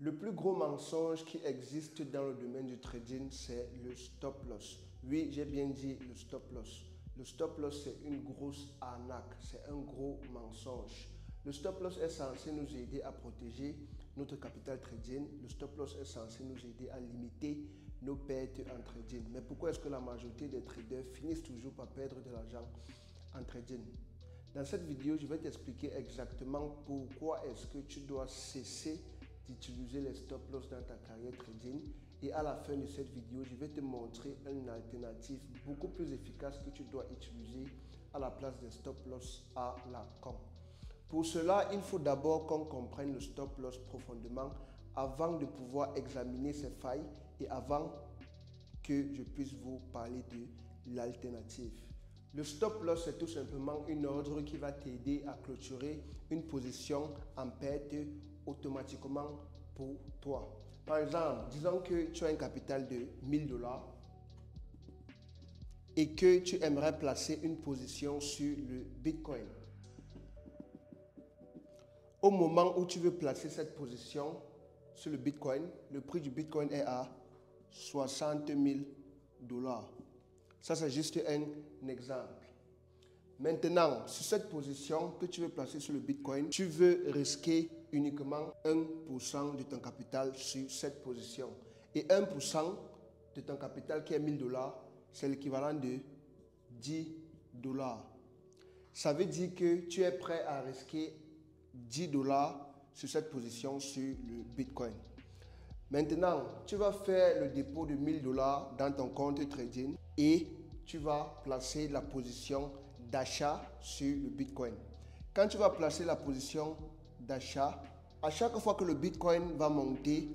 Le plus gros mensonge qui existe dans le domaine du trading, c'est le stop loss. Oui, j'ai bien dit le stop loss. Le stop loss, c'est une grosse arnaque, c'est un gros mensonge. Le stop loss est censé nous aider à protéger notre capital trading. Le stop loss est censé nous aider à limiter nos pertes en trading. Mais pourquoi est-ce que la majorité des traders finissent toujours par perdre de l'argent en trading? Dans cette vidéo, je vais t'expliquer exactement pourquoi est-ce que tu dois cesser d'utiliser les stop loss dans ta carrière trading. Et à la fin de cette vidéo, je vais te montrer une alternative beaucoup plus efficace que tu dois utiliser à la place des stop loss à la con. Pour cela, il faut d'abord qu'on comprenne le stop loss profondément avant de pouvoir examiner ses failles et avant que je puisse vous parler de l'alternative. Le stop loss, c'est tout simplement une ordre qui va t'aider à clôturer une position en perte automatiquement pour toi. Par exemple, disons que tu as un capital de 1000 $ et que tu aimerais placer une position sur le Bitcoin. Au moment où tu veux placer cette position sur le Bitcoin, le prix du Bitcoin est à 60 000 $. Ça, c'est juste un exemple. Maintenant, sur cette position que tu veux placer sur le Bitcoin, tu veux risquer uniquement 1% de ton capital sur cette position. Et 1% de ton capital qui est 1000 $, c'est l'équivalent de 10 $. Ça veut dire que tu es prêt à risquer 10 $ sur cette position sur le Bitcoin. Maintenant, tu vas faire le dépôt de 1000 $ dans ton compte trading et tu vas placer la position d'achat sur le Bitcoin. Quand tu vas placer la position d'achat, à chaque fois que le Bitcoin va monter,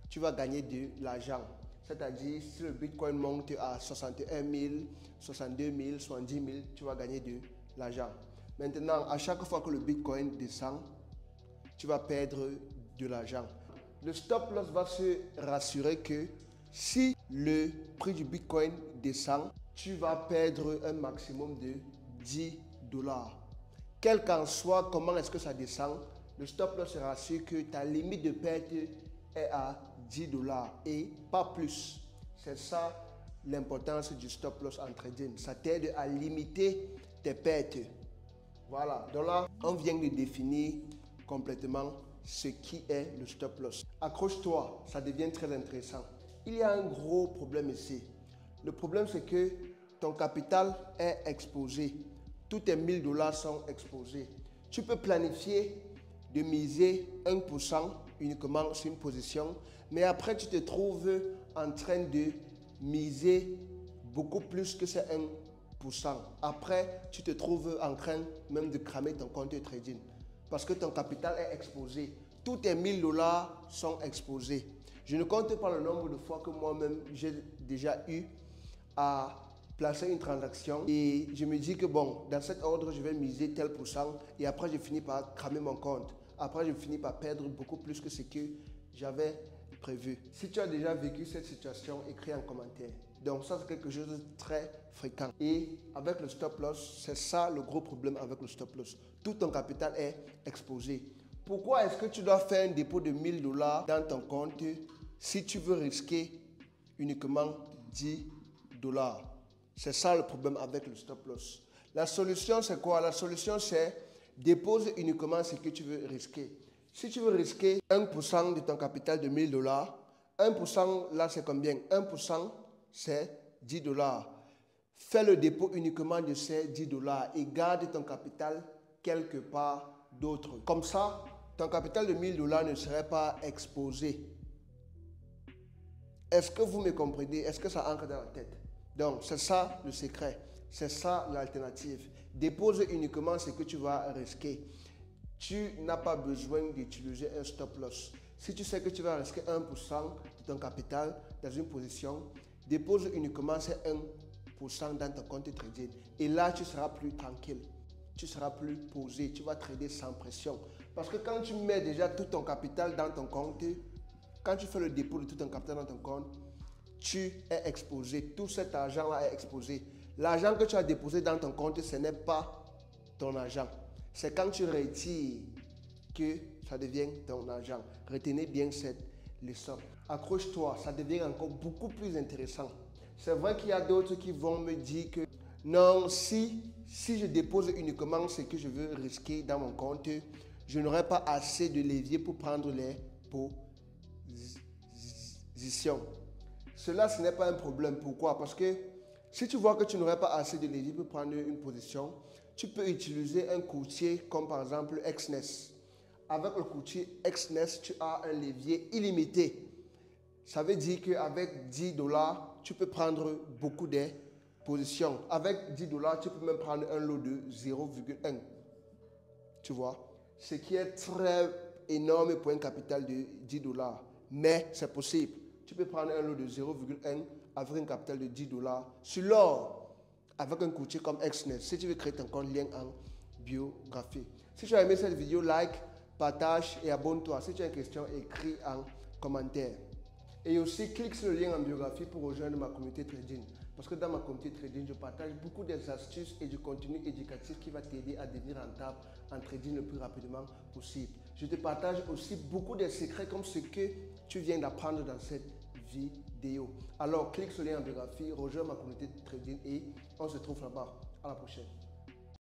tu vas gagner de l'argent. C'est-à-dire, si le Bitcoin monte à 61 000, 62 000, 70 000, tu vas gagner de l'argent. Maintenant, à chaque fois que le Bitcoin descend, tu vas perdre de l'argent. Le stop loss va se rassurer que si le prix du Bitcoin descend, tu vas perdre un maximum de 10 $. Quel qu'en soit comment est-ce que ça descend, le stop loss se rassure que ta limite de perte est à 10 $ et pas plus. C'est ça l'importance du stop loss en trading. Ça t'aide à limiter tes pertes. Voilà, donc là, on vient de définir complètement ce qui est le stop loss. Accroche-toi, ça devient très intéressant. Il y a un gros problème ici. Le problème, c'est que ton capital est exposé. Tous tes 1000 $ sont exposés. Tu peux planifier de miser 1% uniquement sur une position, mais après, tu te trouves en train de miser beaucoup plus que ces 1%. Après, tu te trouves en train même de cramer ton compte de trading parce que ton capital est exposé. Tous tes 1000 $ sont exposés. Je ne compte pas le nombre de fois que moi-même j'ai déjà eu à placer une transaction et je me dis que bon, dans cet ordre, je vais miser tel pourcent et après, je finis par cramer mon compte. Après, je finis par perdre beaucoup plus que ce que j'avais prévu. Si tu as déjà vécu cette situation, écris en commentaire. Donc ça, c'est quelque chose de très fréquent. Et avec le stop loss, c'est ça le gros problème avec le stop loss. Tout ton capital est exposé. Pourquoi est-ce que tu dois faire un dépôt de 1000 $ dans ton compte si tu veux risquer uniquement 10 $? C'est ça le problème avec le stop loss. La solution, c'est quoi? La solution, c'est dépose uniquement ce que tu veux risquer. Si tu veux risquer 1% de ton capital de 1000 $, 1% là, c'est combien? 1%, c'est 10 $. Fais le dépôt uniquement de ces 10 $ et garde ton capital quelque part d'autre. Comme ça, ton capital de 1000 $ ne serait pas exposé. Est-ce que vous me comprenez? Est-ce que ça entre dans la tête? Donc, c'est ça le secret. C'est ça l'alternative. Dépose uniquement ce que tu vas risquer. Tu n'as pas besoin d'utiliser un stop loss. Si tu sais que tu vas risquer 1% de ton capital dans une position, dépose uniquement ces 1% dans ton compte trading. Et là, tu seras plus tranquille. Tu seras plus posé. Tu vas trader sans pression. Parce que quand tu mets déjà tout ton capital dans ton compte, quand tu fais le dépôt de tout ton capital dans ton compte, tu es exposé. Tout cet argent-là est exposé. L'argent que tu as déposé dans ton compte, ce n'est pas ton argent. C'est quand tu retires que ça devient ton argent. Retenez bien cette leçon. Accroche-toi, ça devient encore beaucoup plus intéressant. C'est vrai qu'il y a d'autres qui vont me dire que non, si je dépose uniquement ce que je veux risquer dans mon compte, je n'aurai pas assez de levier pour prendre les positions. Cela, ce n'est pas un problème. Pourquoi? Parce que si tu vois que tu n'aurais pas assez de levier pour prendre une position, tu peux utiliser un courtier comme par exemple Exness. Avec le courtier Exness, tu as un levier illimité. Ça veut dire qu'avec 10 $, tu peux prendre beaucoup de positions. Avec 10 $, tu peux même prendre un lot de 0,1. Tu vois? Ce qui est très énorme pour un capital de 10 $. Mais c'est possible. Tu peux prendre un lot de 0,1 avec un capital de 10 $ sur l'or avec un courtier comme Exness. Si tu veux créer ton compte, lien en biographie. Si tu as aimé cette vidéo, like, partage et abonne-toi. Si tu as une question, écris en commentaire. Et aussi, clique sur le lien en biographie pour rejoindre ma communauté trading. Parce que dans ma communauté trading, je partage beaucoup d'astuces et du contenu éducatif qui va t'aider à devenir rentable en trading le plus rapidement possible. Je te partage aussi beaucoup de secrets comme ce que tu viens d'apprendre dans cette vidéo. Alors, clique sur le lien en biographie, rejoins ma communauté trading et on se retrouve là-bas. À la prochaine.